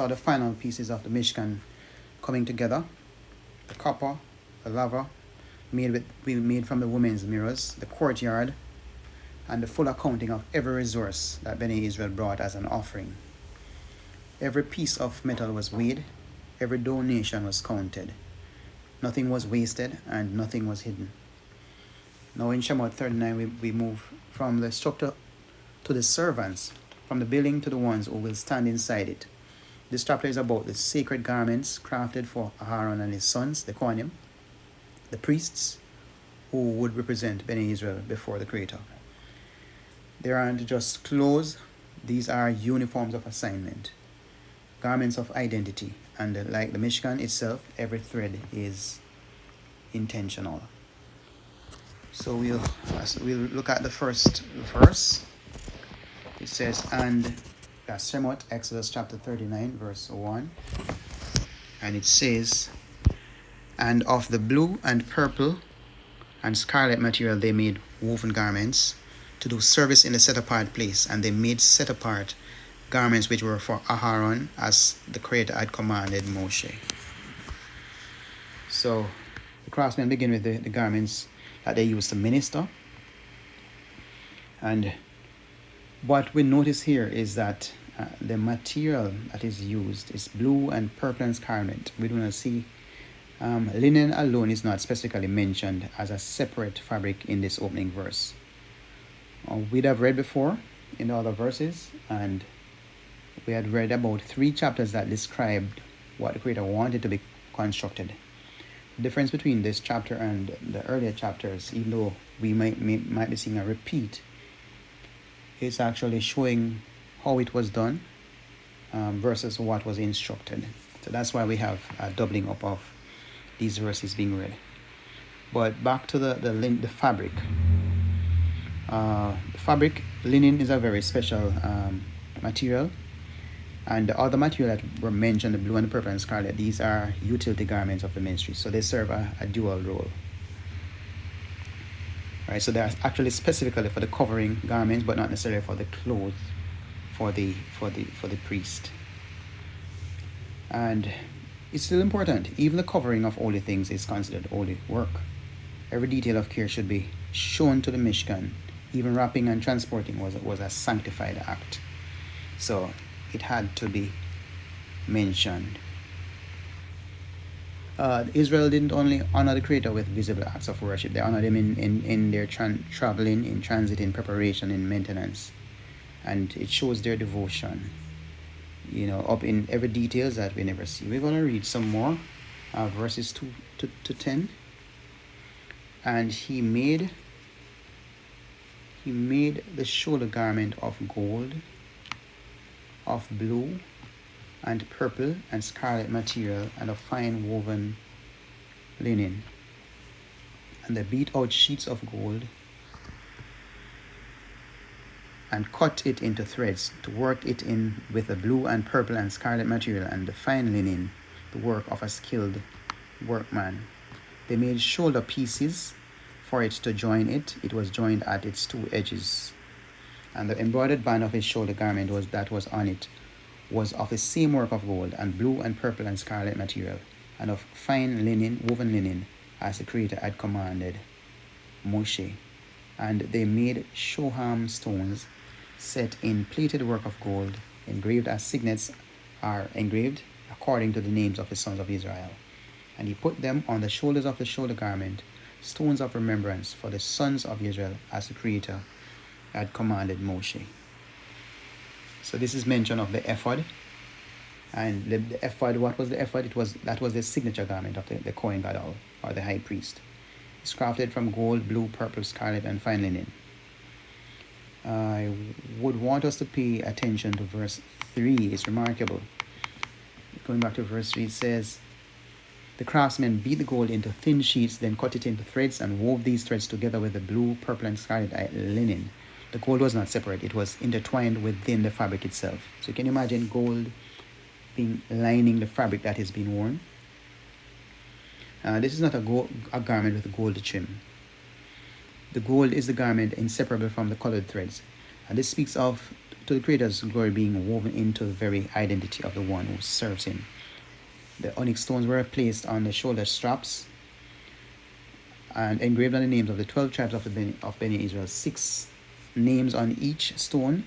are the final pieces of the Mishkan coming together. The copper, the lava, made from the women's mirrors, the courtyard, and the full accounting of every resource that Benei Yisrael brought as an offering. Every piece of metal was weighed, every donation was counted. Nothing was wasted and nothing was hidden. Now in Shemot 39, we move from the structure to the servants, from the building to the ones who will stand inside it. This chapter is about the sacred garments crafted for Aharon and his sons, the Kohanim, the priests, who would represent Benei Yisrael before the Creator. They aren't just clothes, these are uniforms of assignment, garments of identity, and like the Mishkan itself, every thread is intentional. So we'll look at the first verse. It says, and that's Shemot, Exodus chapter 39, verse 1. And it says, and of the blue and purple and scarlet material they made woven garments to do service in the set-apart place. And they made set-apart garments which were for Aharon, as the Creator had commanded Moshe. So the craftsmen begin with the garments that they used to minister. And what we notice here is that the material that is used is blue and purple and scarlet. We do not see linen alone is not specifically mentioned as a separate fabric in this opening verse. We'd have read before in the other verses, and we had read about 3 chapters that described what the Creator wanted to be constructed. The difference between this chapter and the earlier chapters, even though we might be seeing a repeat, is actually showing how it was done versus what was instructed. So that's why we have a doubling up of these verses being read. But back to the fabric. The fabric, linen, is a very special material. And the other material that were mentioned, the blue and the purple and scarlet, these are utility garments of the ministry. So they serve a dual role. Right, so they're actually specifically for the covering garments, but not necessarily for the clothes for the priest. And it's still important. Even the covering of holy things is considered holy work. Every detail of care should be shown to the Mishkan. Even wrapping and transporting was a sanctified act. So it had to be mentioned. Israel didn't only honor the Creator with visible acts of worship. They honored him in their traveling, in transit, in preparation, in maintenance. And it shows their devotion, up in every details that we never see. We're going to read some more, verses 2 to 10. And he made the shoulder garment of gold, of blue and purple and scarlet material, and of fine woven linen. And they beat out sheets of gold and cut it into threads to work it in with the blue and purple and scarlet material and the fine linen, the work of a skilled workman. They made shoulder pieces for it to join it. It was joined at its 2 edges. And the embroidered band of his shoulder garment that was on it was of the same work of gold and blue and purple and scarlet material, and of fine linen, woven linen, as the Creator had commanded Moshe. And they made shoham stones set in plated work of gold, engraved as signets are engraved according to the names of the sons of Israel. And he put them on the shoulders of the shoulder garment, stones of remembrance for the sons of Israel, as the Creator had commanded Moshe. So this is mention of the Ephod. And the Ephod, what was the Ephod? That was the signature garment of the Kohen Gadol, or the high priest. It's crafted from gold, blue, purple, scarlet, and fine linen. I would want us to pay attention to verse 3. It's remarkable. Going back to verse 3, it says, the craftsmen beat the gold into thin sheets, then cut it into threads and wove these threads together with the blue, purple, and scarlet linen. The gold was not separate. It was intertwined within the fabric itself. So can you imagine gold lining the fabric that is being worn? This is not a garment with a gold trim. The gold is the garment inseparable from the colored threads. And this speaks of to the Creator's glory being woven into the very identity of the one who serves him. The onyx stones were placed on the shoulder straps and engraved on the names of the 12 tribes of Benei Yisrael. 6 names on each stone.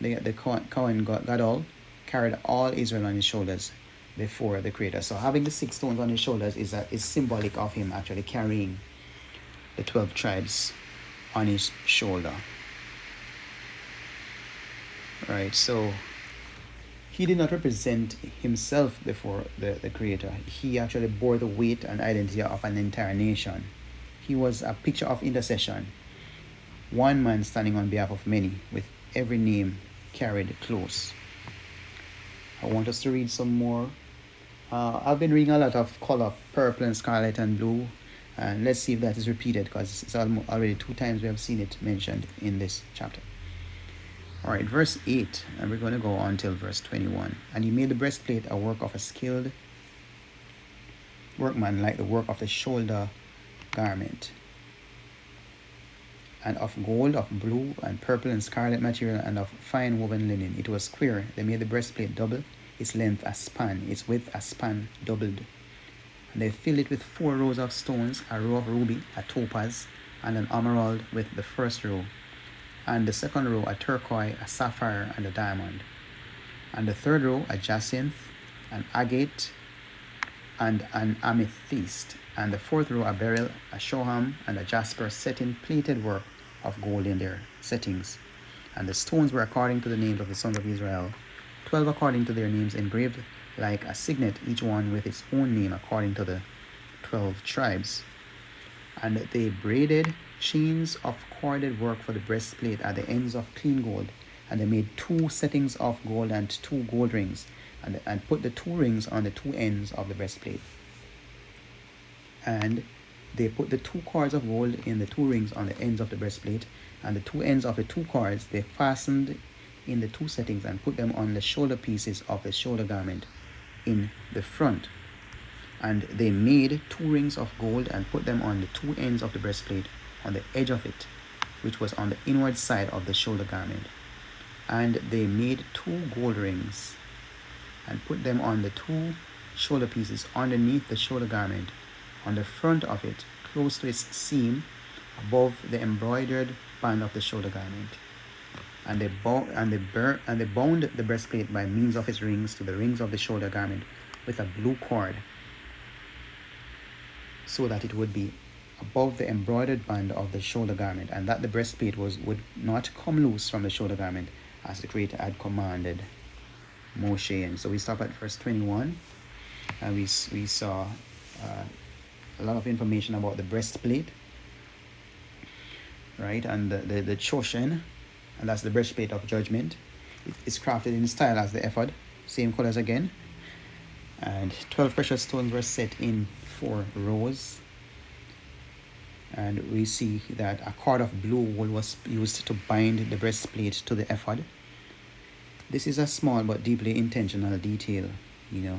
The Cohen Gadol carried all Israel on his shoulders before the Creator. So having the 6 stones on his shoulders is symbolic of him actually carrying the 12 tribes on his shoulder. Right, so he did not represent himself before the Creator. He actually bore the weight and identity of an entire nation. He was a picture of intercession. One man standing on behalf of many, with every name carried close. I want us to read some more. I've been reading a lot of color, purple and scarlet and blue. And let's see if that is repeated, because it's already 2 times we have seen it mentioned in this chapter. All right, verse 8, and we're going to go on till verse 21. And he made the breastplate a work of a skilled workman, like the work of the shoulder garment, and of gold, of blue and purple and scarlet material, and of fine woven linen. It was square. They made the breastplate double, its length a span, its width a span doubled. And they filled it with 4 rows of stones, a row of ruby, a topaz, and an emerald with the first row, and the second row a turquoise, a sapphire, and a diamond, and the third row a jacinth, an agate, and an amethyst, and the fourth row a beryl, a shoham, and a jasper, set in plated work of gold in their settings. And the stones were according to the names of the sons of Israel, 12 according to their names, engraved like a signet, each one with its own name according to the 12 tribes. And they braided chains of corded work for the breastplate at the ends of clean gold, and they made 2 settings of gold and 2 gold rings, and put the 2 rings on the 2 ends of the breastplate. And they put the 2 cords of gold in the 2 rings on the ends of the breastplate, and the 2 ends of the 2 cords they fastened in the 2 settings, and put them on the shoulder pieces of the shoulder garment in the front. And they made 2 rings of gold and put them on the 2 ends of the breastplate, on the edge of it, which was on the inward side of the shoulder garment. And they made 2 gold rings and put them on the 2 shoulder pieces underneath the shoulder garment, on the front of it, close to its seam, above the embroidered band of the shoulder garment. And they bound the breastplate by means of its rings to the rings of the shoulder garment with a blue cord, so that it would be above the embroidered band of the shoulder garment, and that the breastplate would not come loose from the shoulder garment, as the Creator had commanded Moshe. And so we stop at verse 21, and we saw a lot of information about the breastplate, right? And the Choshen, and that's the breastplate of judgment. It's crafted in style as the Ephod, same colors again. And 12 precious stones were set in 4 rows. And we see that a cord of blue wool was used to bind the breastplate to the Ephod. This is a small but deeply intentional detail, you know.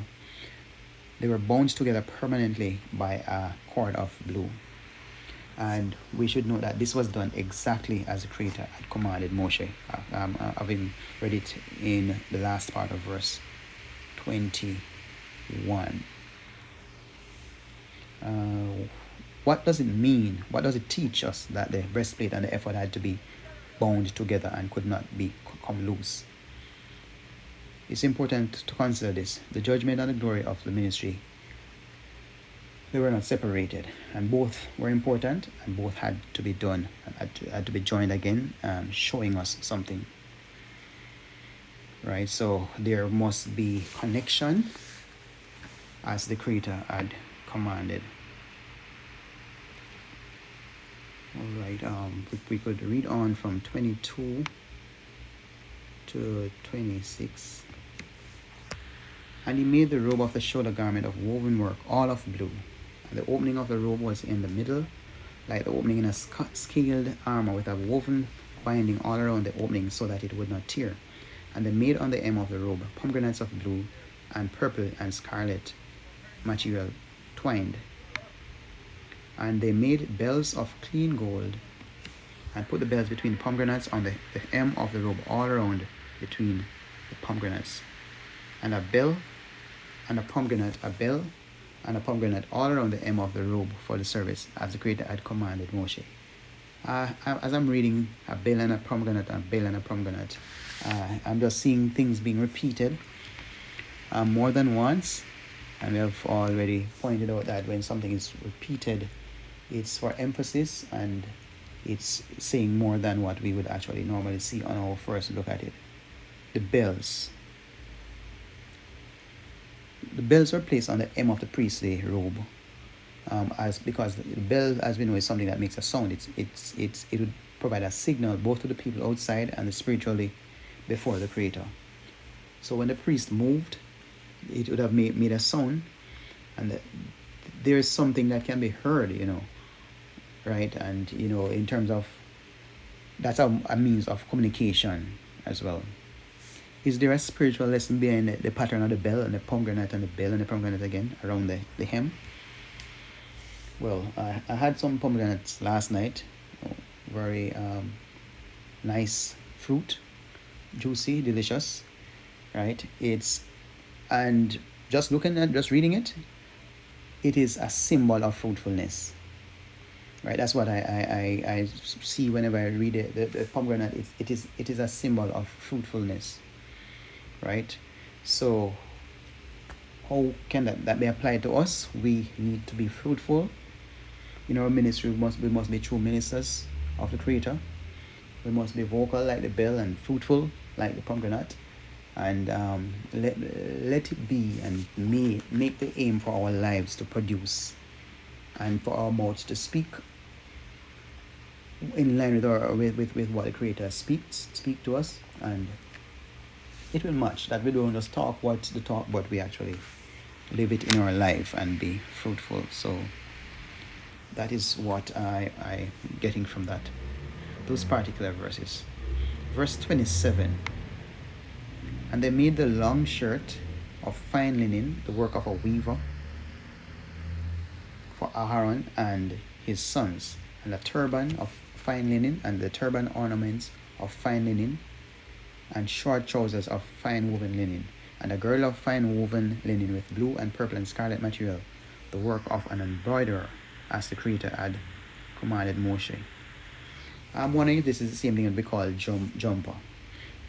They were bound together permanently by a cord of blue. And we should know that this was done exactly as the Creator had commanded Moshe, having read it in the last part of verse 21. What does it mean? What does it teach us that the breastplate and the ephod had to be bound together and could not come loose? It's important to consider this. The judgment and the glory of the ministry, they were not separated, and both were important, and both had to be done and had to be joined again, showing us something, right? So there must be connection as the Creator had commanded. All right, we could read on from 22 to 26. And he made the robe of the shoulder garment of woven work, all of blue. And the opening of the robe was in the middle, like the opening in a scaled armor, with a woven binding all around the opening so that it would not tear. And they made on the hem of the robe pomegranates of blue and purple and scarlet material twined. And they made bells of clean gold and put the bells between the pomegranates on the hem of the robe all around between the pomegranates, and a bell and a pomegranate, all around the hem of the robe for the service, as the Creator had commanded Moshe. As I'm reading a bell and a pomegranate, I'm just seeing things being repeated more than once. And we have already pointed out that when something is repeated, it's for emphasis and it's saying more than what we would actually normally see on our first look at it. The bells. The bells were placed on the hem of the priestly robe, because the bell, as we know, is something that makes a sound. It would provide a signal both to the people outside and spiritually before the Creator. So when the priest moved, it would have made a sound, and there is something that can be heard, right? And in terms of, that's a means of communication as well. Is there a spiritual lesson behind the pattern of the bell and the pomegranate and the bell and the pomegranate again around the hem? Well, I had some pomegranates last night. Very nice fruit, juicy, delicious, right? And just reading it, it is a symbol of fruitfulness, right? That's what I see whenever I read it. The pomegranate, it is a symbol of fruitfulness, right? So how can that be applied to us? We need to be fruitful in our ministry. We must be true ministers of the Creator. We must be vocal like the bell and fruitful like the pomegranate, and let it be and make the aim for our lives to produce, and for our mouths to speak in line with what the Creator speak to us, and it will match that. We don't just talk what's the talk, but we actually live it in our life and be fruitful. So that is what I getting from those particular verses. Verse 27. And they made the long shirt of fine linen, the work of a weaver, for Aharon and his sons, and a turban of fine linen, and the turban ornaments of fine linen, and short trousers of fine woven linen, and a girdle of fine woven linen with blue and purple and scarlet material, the work of an embroiderer, as the Creator had commanded Moshe. I'm wondering if this is the same thing that we call jumper.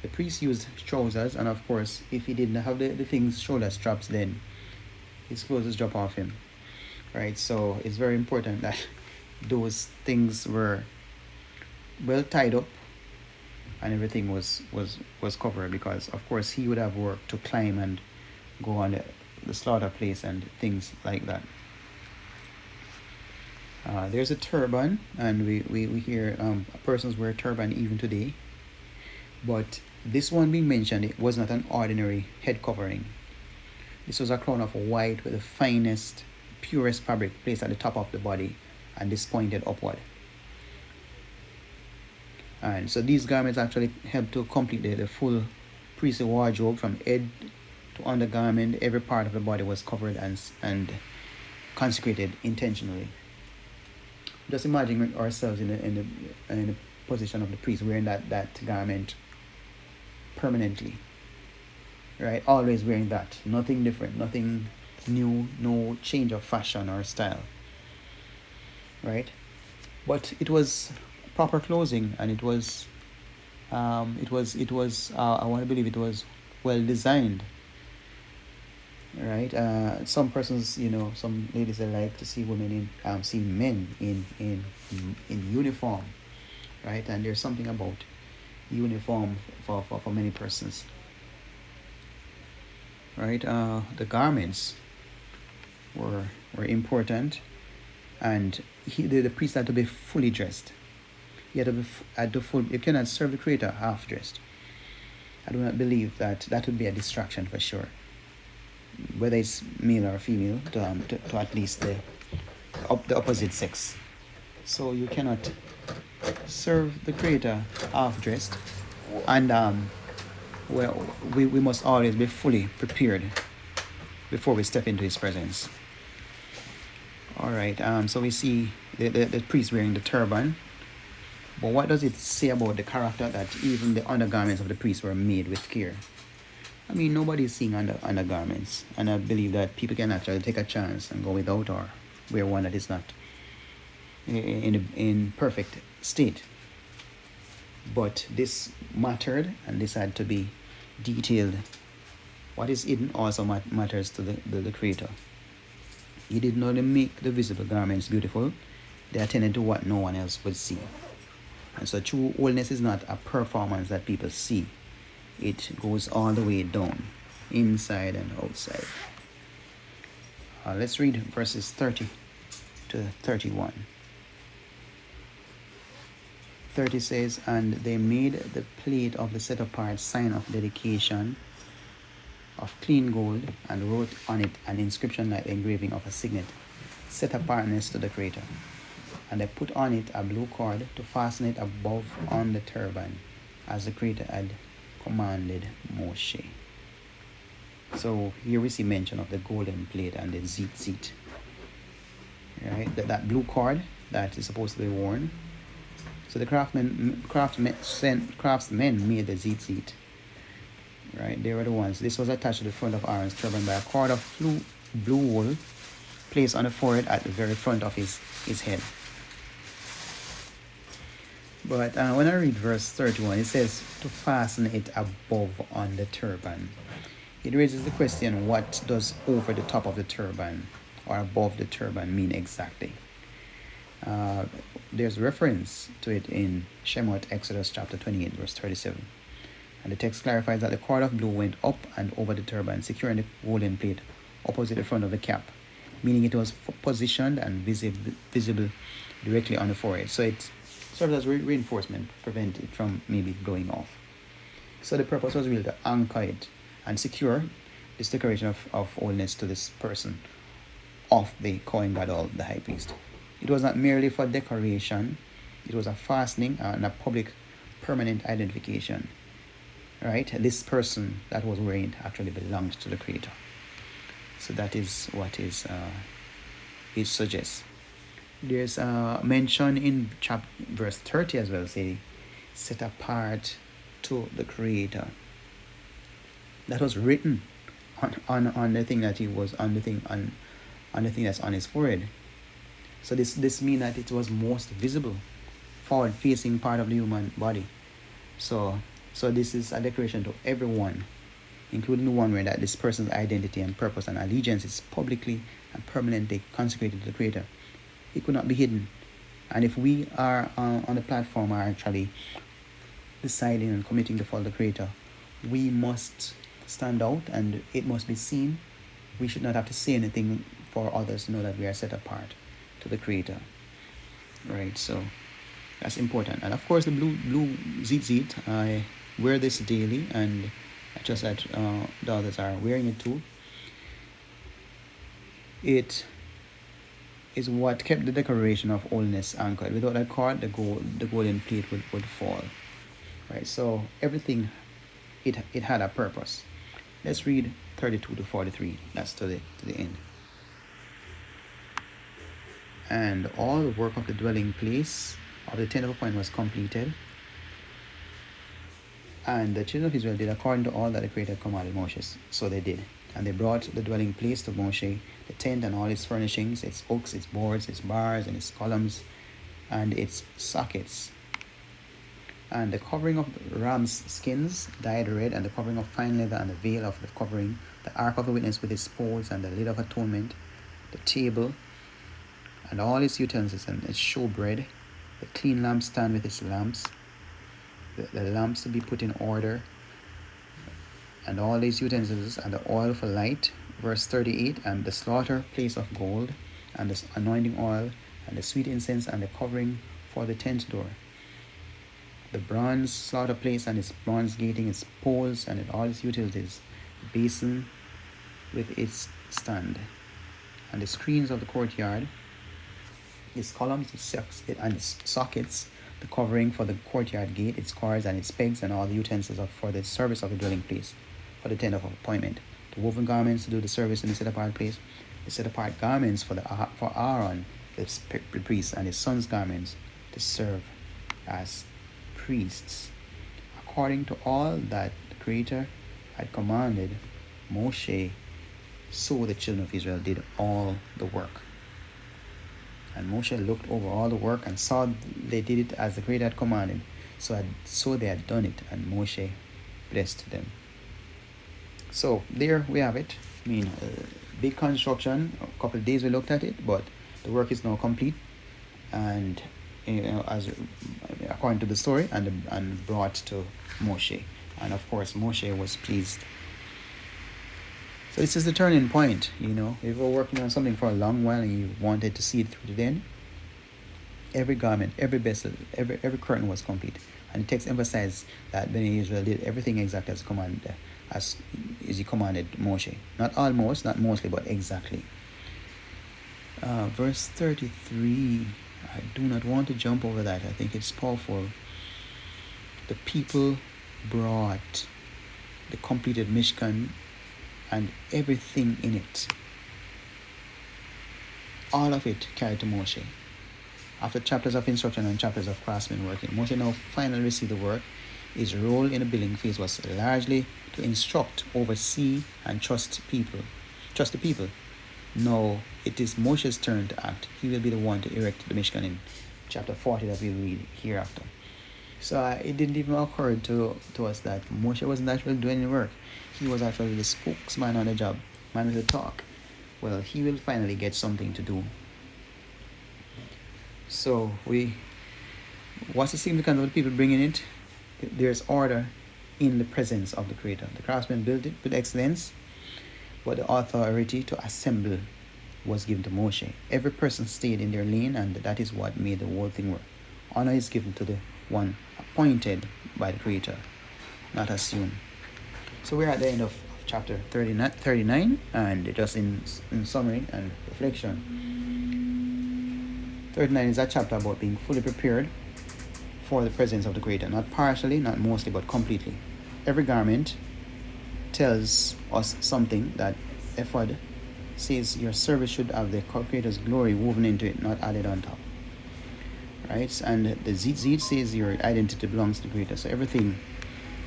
The priest used trousers, and of course, if he didn't have the things, shoulder straps, then his clothes drop off him, right? So it's very important that those things were well tied up and everything was covered, because of course he would have worked to climb and go on the slaughter place and things like that. There's a turban, and we hear persons wear turban even today, but this one being mentioned, it was not an ordinary head covering. This was a crown of white with the finest, purest fabric placed at the top of the body and this pointed upward. And so these garments actually help to complete the full priestly wardrobe from head to undergarment. Every part of the body was covered and consecrated intentionally. Just imagine ourselves in the position of the priest wearing that garment permanently, right? Always wearing that, nothing different, nothing new, no change of fashion or style, right? But it was proper clothing, and it was I want to believe it was well designed, right? Some persons, some ladies, they like to see women see men in uniform, right? And there's something about uniform for many persons, right? The garments were important, and the priest had to be fully dressed. He had to you cannot serve the Creator half dressed. I do not believe that would be a distraction for sure, whether it's male or female, to at least the opposite sex. So you cannot serve the Creator half dressed, and we must always be fully prepared before we step into His presence. All right. So we see the priest wearing the turban. But what does it say about the character that even the undergarments of the priests were made with care? I mean, nobody's seeing undergarments, and I believe that people can actually take a chance and go without or wear one that is not in perfect state. But this mattered, and this had to be detailed. What is hidden also matters to the Creator. He did not only make the visible garments beautiful, they attended to what no one else would see. And so true holiness is not a performance that people see. It goes all the way down, inside and outside. Let's read verses 30 to 31. 30 says, "And they made the plate of the set-apart sign of dedication of clean gold, and wrote on it an inscription like the engraving of a signet, set apartness to the Creator. And they put on it a blue cord to fasten it above on the turban, as the Creator had commanded Moshe." So here we see mention of the golden plate and the Tzitz. Right? That blue cord that is supposed to be worn. So the craftsmen made the Tzitz. Right? They were the ones. This was attached to the front of Aaron's turban by a cord of blue wool placed on the forehead at the very front of his head. But when I read verse 31, it says to fasten it above on the turban. It raises the question, what does over the top of the turban or above the turban mean exactly? There's reference to it in Shemot, Exodus chapter 28, verse 37. And the text clarifies that the cord of blue went up and over the turban, securing the golden plate opposite the front of the cap, meaning it was positioned and visible directly on the forehead. So it serves as reinforcement, prevent it from maybe blowing off. So the purpose was really to anchor it and secure this decoration of holiness to this person of the Kohen Gadol, the high priest. It was not merely for decoration, it was a fastening and a public permanent identification. Right? This person that was wearing it actually belonged to the Creator. So that is what it suggests. There's a mention in verse 30 as well, say, set apart to the Creator. That was written on the thing that he was on the thing that's on his forehead. So this means that it was most visible, forward facing part of the human body. So this is a declaration to everyone, including the one where that this person's identity and purpose and allegiance is publicly and permanently consecrated to the Creator. It could not be hidden. And if we are on the platform are actually deciding and committing to follow the Creator, we must stand out and it must be seen. We should not have to say anything for others to know that we are set apart to the Creator. Right, so that's important. And of course the blue Tzitz, I wear this daily, and I trust that the others are wearing it too. It is what kept the decoration of holiness anchored. Without that cord, the golden plate would fall. Right, so everything, it had a purpose. Let's read 32 to 43. That's to the end. "And all the work of the dwelling place of the tent of appointment was completed. And the children of Israel did according to all that the Creator commanded Moshe. So they did. And they brought the dwelling place to Moshe, the tent and all its furnishings, its hooks, its boards, its bars, and its columns, and its sockets. And the covering of ram's skins dyed red, and the covering of fine leather, and the veil of the covering, the ark of the witness with its poles, and the lid of atonement, the table, and all its utensils, and its showbread, the clean lampstand with its lamps, the lamps to be put in order, and all these utensils, and the oil for light." Verse 38, "And the slaughter place of gold, and the anointing oil, and the sweet incense, and the covering for the tent door, the bronze slaughter place and its bronze gating, its poles, and all its utilities, the basin with its stand, and the screens of the courtyard, its columns, and its sockets, the covering for the courtyard gate, its cords and its pegs, and all the utensils for the service of the dwelling place, for the tent of appointment, the woven garments to do the service in the set-apart place, the set-apart garments for Aharon, the priest, and his son's garments to serve as priests. According to all that the Creator had commanded Moshe, so the children of Israel did all the work. And Moshe looked over all the work and saw they did it as the Creator had commanded. So they had done it, and Moshe blessed them. So there we have it. I mean, big construction. A couple of days we looked at it, but the work is now complete, and as according to the story, and brought to Moshe, and of course Moshe was pleased. So this is the turning point. If you were working on something for a long while and you wanted to see it through to the end, every garment, every vessel, every curtain was complete. And the text emphasized that Benei Yisrael did everything exactly as commanded, as he commanded Moshe. Not almost, not mostly, but exactly. Verse 33, I do not want to jump over that. I think it's powerful. The people brought the completed Mishkan and everything in it. All of it carried to Moshe. After chapters of instruction and chapters of craftsmen working, Moshe now finally received the work. His role in the building phase was largely to instruct, oversee, and trust the people. Now it is Moshe's turn to act. He will be the one to erect the Mishkan in chapter 40 that we'll read hereafter. So it didn't even occur to us that Moshe wasn't actually doing any work. He was actually the spokesman on the job, man with the talk. Well, he will finally get something to do. So what's the significance of the people bringing it? There's order in the presence of the Creator. The craftsmen built it with excellence, but the authority to assemble was given to Moshe. Every person stayed in their lane, and that is what made the whole thing work. Honor is given to the one appointed by the Creator, not assumed. So we're at the end of chapter 39, and just in summary and reflection. 39 is a chapter about being fully prepared for the presence of the Creator, not partially, not mostly, but completely. Every garment tells us something. That Ephod says your service should have the Creator's glory woven into it, not added on top. Right? And the Tzitz says your identity belongs to the Creator. So everything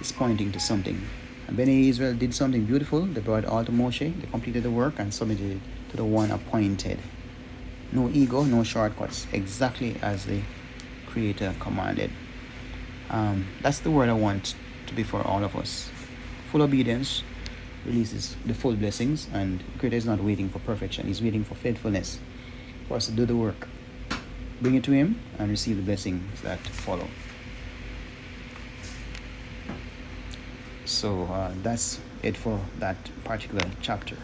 is pointing to something. And Benei Yisrael did something beautiful. They brought it all to Moshe. They completed the work and submitted it to the one appointed. No ego, no shortcuts. Exactly as the Creator commanded. That's the word I want to be for all of us. Full obedience releases the full blessings, and the Creator is not waiting for perfection. He's waiting for faithfulness for us to do the work. Bring it to Him and receive the blessings that follow. So that's it for that particular chapter.